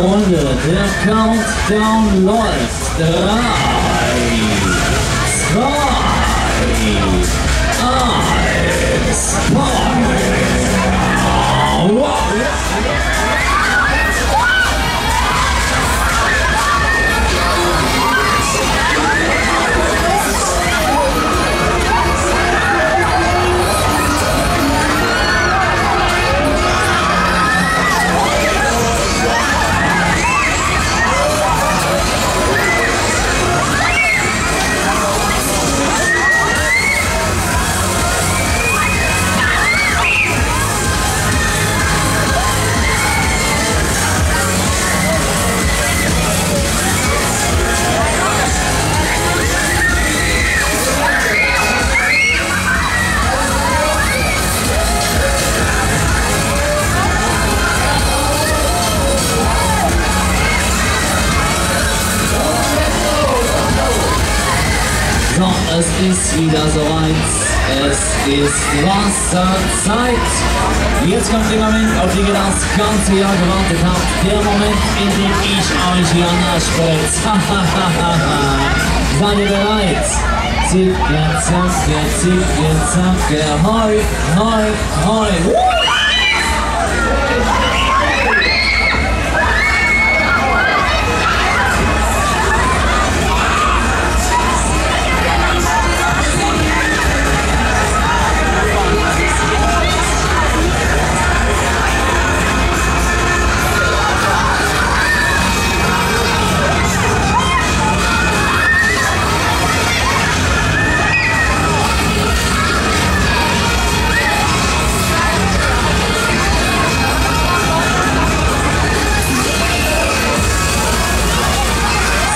Runde. Der Countdown läuft. 3, 2, 1. Wow. So, es ist wieder soweit. Es ist Wasserzeit. Jetzt kommt der Moment, auf den ihr das ganze Jahr gewartet habt. Der Moment, in dem ich euch hier anspritze. Seid ihr bereit? Zicke, zacke, zicke, zacke, hoi, hoi, hoi.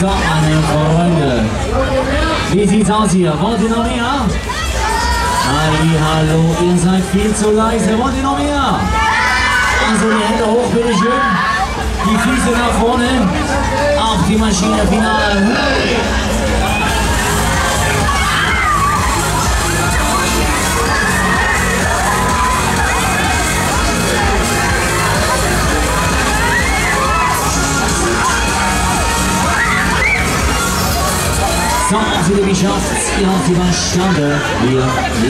So, meine Freunde, wie sieht's aus hier? Wollt ihr noch mehr? Hallo, ihr seid viel zu leise. Wollt ihr noch mehr? Also die Hände hoch, bitteschön. Die Füße nach vorne. Auf die Maschine final. So, habt ihr geschafft, ihr habt überstanden. Wir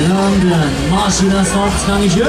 landen. Maschine, das Wort, Dankeschön.